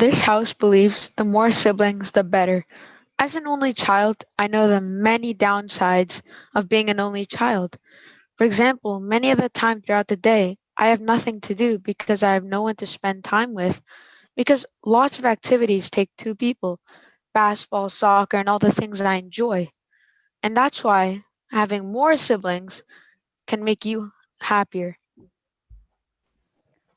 This house believes the more siblings, the better. As an only child, I know the many downsides of being an only child. For example, many of the time throughout the day, I have nothing to do because I have no one to spend time with. Because lots of activities take two people basketball, soccer, and all the things I enjoy. And that's why having more siblings can make you happier.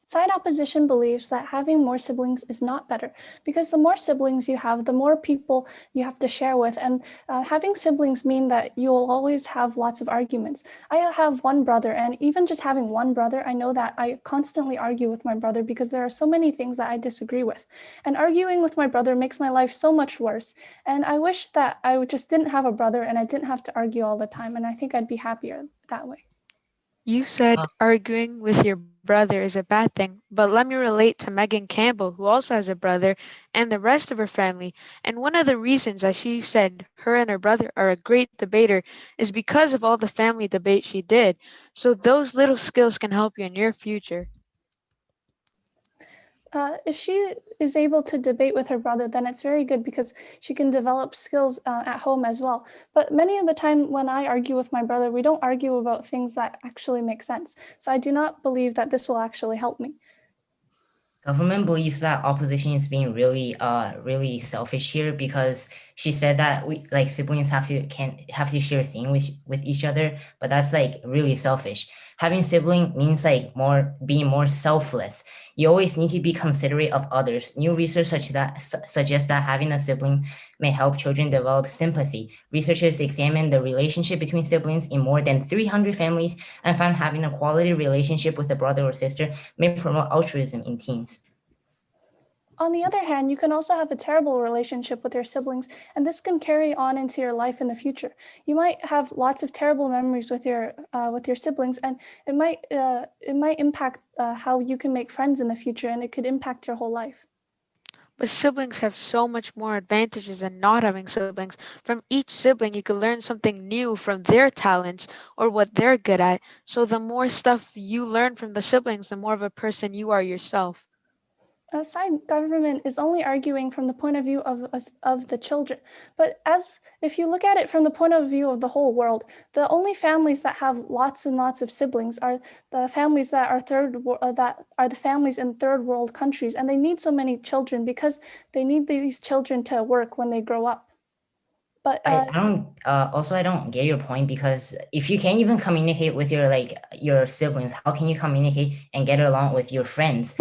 Side opposition believes that having more siblings is not better because the more siblings you have, the more people you have to share with. And having siblings mean that you'll always have lots of arguments. I have one brother, and even just having one brother, I know that I constantly argue with my brother because there are so many things that I disagree with. And arguing with my brother makes my life so much worse. And I wish that I just didn't have a brother and I didn't have to argue all the time. And I think I'd be happier that way. You said arguing with your brother is a bad thing, but let me relate to Megan Campbell, who also has a brother, and the rest of her family. And one of the reasons that she said her and her brother are a great debater is because of all the family debate she did. So those little skills can help you in your future. If she is able to debate with her brother, then it's very good because she can develop skills at home as well. But many of the time when I argue with my brother, we don't argue about things that actually make sense. So I do not believe that this will actually help me. Government believes that opposition is being really selfish here because she said that we like siblings have to share things with each other, but that's like really selfish. Having sibling means like being more selfless. You always need to be considerate of others. New research suggests that having a sibling may help children develop sympathy. Researchers examined the relationship between siblings in more than 300 families and found having a quality relationship with a brother or sister may promote altruism in teens. On the other hand, you can also have a terrible relationship with your siblings, and this can carry on into your life in the future. You might have lots of terrible memories with your siblings, and it might impact how you can make friends in the future, and it could impact your whole life. But siblings have so much more advantages than not having siblings. From each sibling, you can learn something new from their talents or what they're good at. So the more stuff you learn from the siblings, the more of a person you are yourself. Side government is only arguing from the point of view of the children. But as if you look at it from the point of view of the whole world, the only families that have lots and lots of siblings are the families that are that are the families in third world countries, and they need so many children because they need these children to work when they grow up. But I don't get your point because if you can't even communicate with your siblings, how can you communicate and get along with your friends?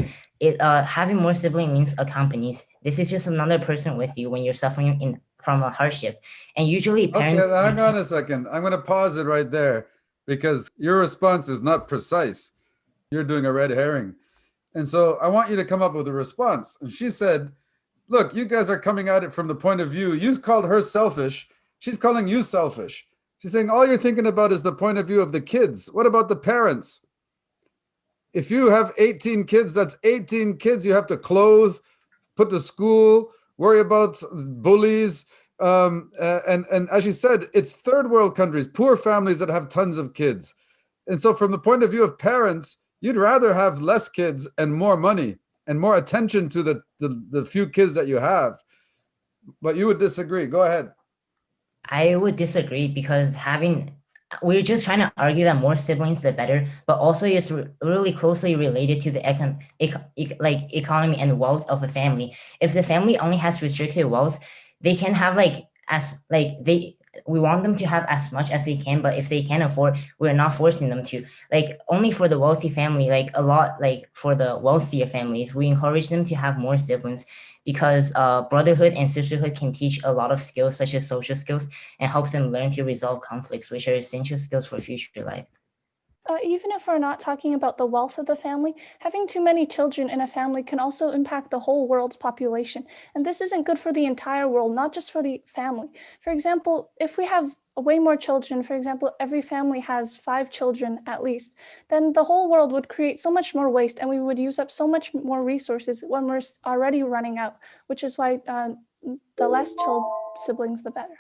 Having more sibling means accompanies. This is just another person with you when you're suffering from a hardship, and usually parents. Okay, hang on a second. I'm going to pause it right there because your response is not precise. You're doing a red herring. And so I want you to come up with a response. And she said, look, you guys are coming at it from the point of view. You called her selfish. She's calling you selfish. She's saying all you're thinking about is the point of view of the kids. What about the parents? If you have 18 kids, that's 18 kids you have to clothe, put to school, worry about bullies. And as you said, it's third world countries, poor families that have tons of kids. And so from the point of view of parents, you'd rather have less kids and more money and more attention to the few kids that you have. But you would disagree. Go ahead. I would disagree because we're just trying to argue that more siblings the better, but also it's really closely related to the economy and wealth of a family. If the family only has restricted wealth, they can have we want them to have as much as they can, but if they can't afford, we're not forcing them to. Like only for the wealthy family, for the wealthier families, we encourage them to have more siblings because brotherhood and sisterhood can teach a lot of skills such as social skills and helps them learn to resolve conflicts, which are essential skills for future life. Even if we're not talking about the wealth of the family, having too many children in a family can also impact the whole world's population. And this isn't good for the entire world, not just for the family. For example, if we have way more children, for example, every family has 5 children at least, then the whole world would create so much more waste and we would use up so much more resources when we're already running out, which is why the less siblings, the better.